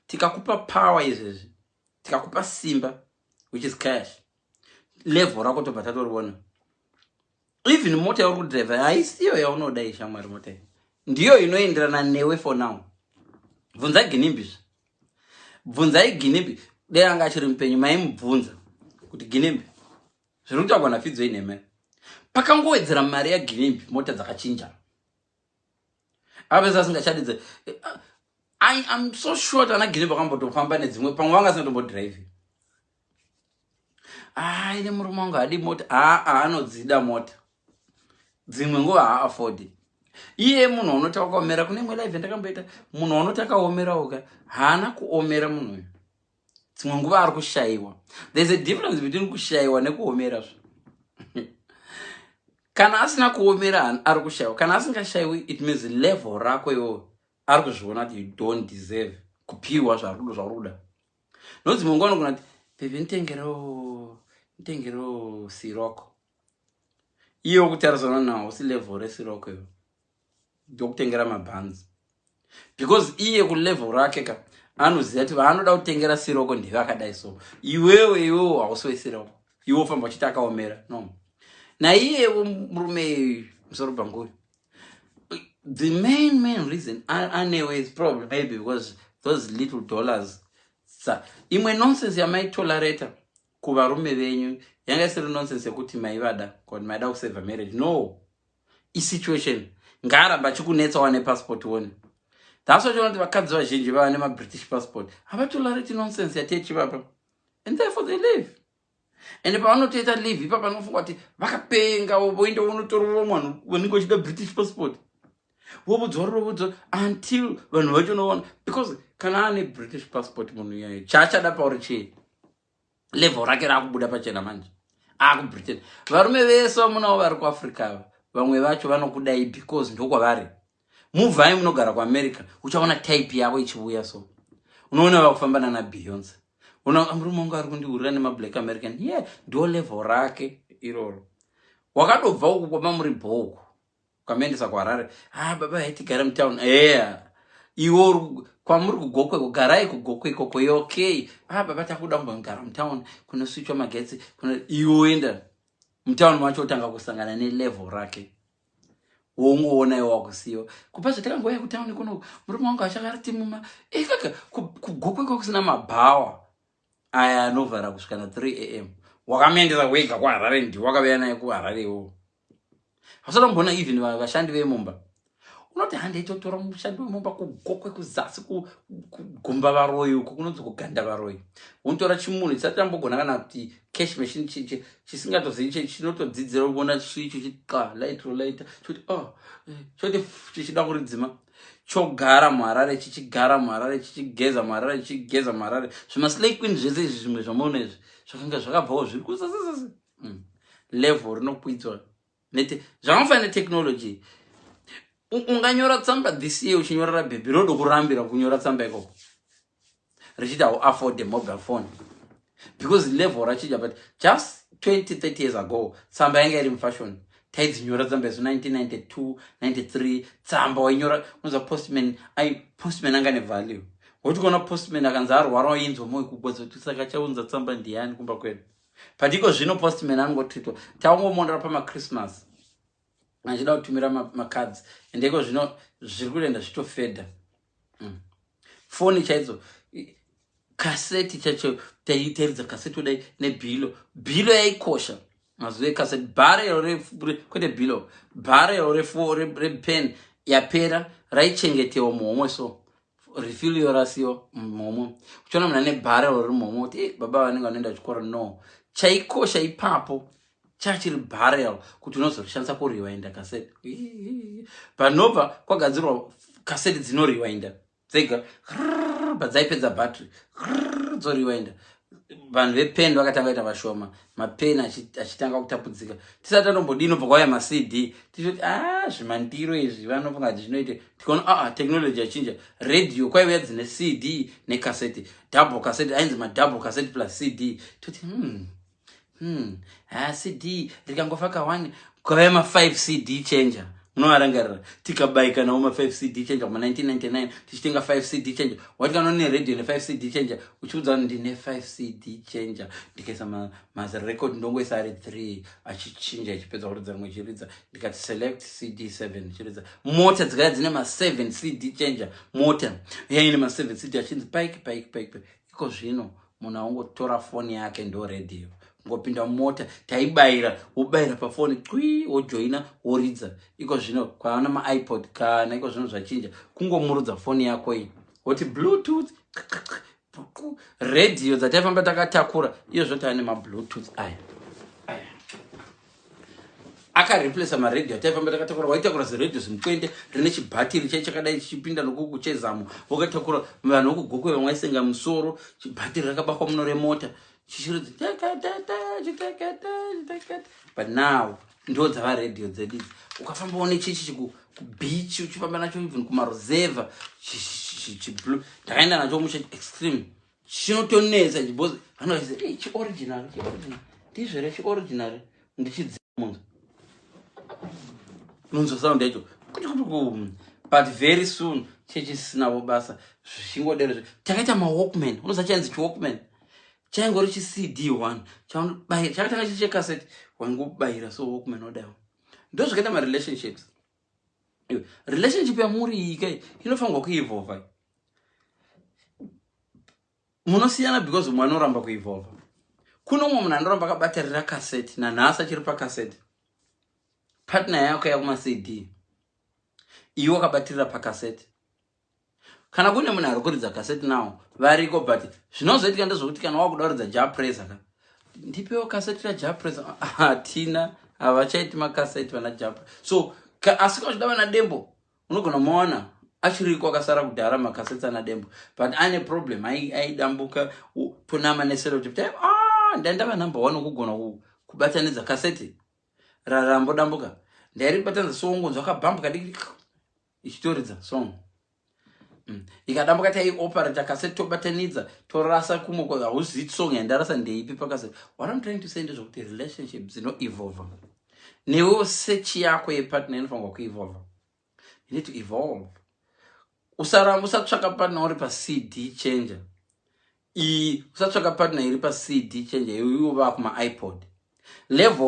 tikakupa power izvezvi, tikakupa simba which is cash, level rako tobva tatoriona. Even mota yauri kudrive haisiyo yaunoda ishamwari, mota ndiyo inoenderana newe for now. Bvunzai Ginimbi, bvunzai Ginimbi, dai anga achiri mupenyu maimubvunza kuti Ginimbi zviri kutaurwa naFidzo inheme, pakangowedzera mari yaGinimbi mota dzakachinja. Avesa asingachadidze. I'm so sure that Ginimbi akambotofamba nedzimwe pamwe vanga asingatombodraive. Ine murume wangu hadi mota, anodzida mota dzimwe nguva haaafodi. Iye munhu unoti akaomera, kune imwe live ndakamboita, munhu unoti akaomera haana kuomera munhu uyu. Dzimwe nguva ari kushayiwa. There's a difference between kushayiwa nekuomera. Kana asina kuomera ari kushayiwa, kana asingashayiwi, it means level rako iwo ari kuzviona kuti you don't deserve kupiwa zvaruda. Nodzimwe nguva anogona kuti baby nditengero siroko. Iye wokutarisana nawo usi level resiroko iwo ndokutengera mabhanzi, because iye kulevel rake ka anoziva kuti vaanoda kutengera siroko ndevakadai so. Iwewe hausi wesiroko, iwe ufamba uchiti akaomera. No, naiye murume musoro panguyo, the main reason anyway is probably maybe because those little dollars. Imwe nonsense yamaitolerata kuvarume venyu yanga isiri nonsense yekuti maivada kuti maida kusave marriage. No, situation ngaramba chikunetsawo nepassport one. That's what you want. Vakadzi vazhinji vava nemaBritish passport havatolerati nonsense yatechivapa, and therefore they live. And pavanotoita live ipapa anofunga kuti vakapenga voenda unotorwa mwanhu wanenge uchida British passport, wobudzwa until vanhu vachonoona, because kana ane British passport munhu iyayo chaachada pauri chii, level rake rakubuda pachena manje akuBritain. Varume vese vamunavo vari kuAfrica ava, vamwe vacho vanokudai because ndokwavari. Muvhai munogara kuAmerica uchaona type yavo ichiuya so. Unoona vakufamba nana Beyonce, unoona murume wangu ari kundiurira nemaBlack American. Yeah, ndo level rake iroro. Wakatobva uku kwama muri bhoku ukamuendesa kuHarare, baba haitigara mutown. Iwo kwamuri kugokwe kugarai kugokwe ikoko okay. Baba takuda kumbogara mutown kunosvichwa magetsi, iwo enda mutown macho utanga kusangana nelevel rake. Wongoona iwo wakusiyo kupa zvatakangoya kutown kuno murume wangu achakarati muma kaka kugokwe kusina mabhawa aya anovhara kusvika na 3 am. Wakamuendesa wega kuHarare, ndi wakauya naye kuHarare iwo. Hausatombona even vashandi vemumba unoti handeitotora mushandi wemumba kugokwe kuzasi kugumba varoyi uko kunonzi kuganda varoyi. Unotora chimunhu chisati tambogona kana kuti cash machine chisingatozivi chinotodzidzira kuona swicho chiqa light choti choti chichida kuridzima chogara muHarare chichigara muHarare chichigeza muHarare chichigeza muHarare. Zvimaslay queen zvese izvi zvimwe zvamuona izvi zvakanga zvakabvawo zviri kusasasasa. Level rinokwidzwa nete zvakafanana netechnology. Unganyora tsamba this year uchinyorera bhebhi rodo kurambira kunyora tsamba ikoko richiti afford a mobile phone because level rachija. But just 20-30 years ago tsamba yanga iri mufashion, taidzinyora tsamba izo 1992-93. Tsamba wainyora unoza postman anga nevalue. Woti kuona postman akanzi arwara wainzwa moyo kubodza kuti saka chaunza tsamba ndiani kumba kwedu. Patiko zvino postman angotitwa taungomonera pamaChristmas achida kutumira macards, endeko zvino zviri kuenda zvitofedha. Foni chaidzo kaseti chacho taiteridza kaseti kudai nebhilo yaikosha mazuva ekaseti. Bharero kwete bhilo, bharero repen yapera raichengetewa muhomwe so refill yorasiyo muhomwe. Uchiona munhu ane bharero riri muhomwe kuti baba vanenge vanoenda chikoro. No, chaikosha ipapo chachiri bharel kuti unozorishandisa kuriwinda kaseti. Panobva kwagadzirwa kaseti dzinoriwinda dzega padzaipedza battery dzoriwinda. Vanhu vepeni vakatanga kuita vashoma, mapeni achitanga kutapudzika. Tisati tanombodini ubva kwauya maCD tichoti zvimandiro izvi vanofunga kuti zvinoite. Tikaona technology yachinja. Radio kwaiuya dzine CD nekaseti, double cassette, ainzi madouble cassette plus CD. Toti CD rikangofaka 1 kwauya ma5 CD changer. munoarangarira tikabayika nawo ma 5 CD changer kuma 1999 tichitenga 5 CD changer wati kana une radio ne 5 CD changer uchiudza ndine 5 CD changer ndikaisa ma record ndongoisa ari 3 achichinja ichipedza kuridza rimwe chiridza ndikati select CD 7 chiridza mota dzikaya dzine ma 7 CD changer mota yaine ma 7 CD achinzi pike iko zvino munhu aungotora foni yake ndo radio ngopinda mota taibayira ubayira pa foni twi ojoina oridza iko zvino kwaana ma iPod kana iko zvino zvachinja kungomurudza foni yako iyi woti bluetooth radio dzataifamba takatakura iyo zvoti ane ma bluetooth aya akareplace ma radio taifamba takatakura waitakura ze radio zimukwende rine chibhatiri chakadai chichipinda nokuku chezamo wakatakura vanhu vokugokwe vamwaisenga musoro chibhatiri rakabakwa muno remota chichiridza but now ndo dzava radio dzedidzi ukafamba one chichi kubeach uchifamba nacho even kumaruzeva chiblue ndakaenda nacho musha extreme chinotonesa chibozi vanoise chioriginal ndizvere chioriginal ndichidzimunzo nunzo sound yacho but very soon chechisinawo basa zvichingodero takaita mawalkman unoziva chainzi chiwalkman chaingori chi-CD1 chakatanga chichekaseti wangobayira so walkman odawo ndo zvakaita marelationships relationship yamuri ika inofanirwa kuevolva munosiyana because mumwe anoramba kuevolva kuno umwe munhu anoramba akabatarira kaseti nanhasi achiri pakaseti partner yako yakuma-CD iwe wakabatirira pakaseti kana kune munhu ari kuridza kaseti nawo variko but zvinozoitika ndezvokuti kana wakuda kuridza japresa ka ndipewo kaseti rajapresa hatina havachaiti makaseti vana japra so asi kachida vana dembo unogona mawana achiriko akasara kudhara makaseti ana dembo but ane problem aidambuka tonama neselotip ndaindava number 1 kugona kubatanidza kaseti rarambodambuka ndairibatanidza songo zvakabhambuka diki ichitoridza song ikadambuka taioperata kaseti tobatanidza torasa kumwe hauzivi song yandarasa ndeipi pakaseti. What I'm trying to say ndezvokuti relationships dzino-evolva newewo search yako yepartner inofanirwa kuevolva. You need to evolve. Usaramba usatsvaka partner uri pa-CD changer usatsvaka partner iri pa-CD changer iwe vakuma iPod level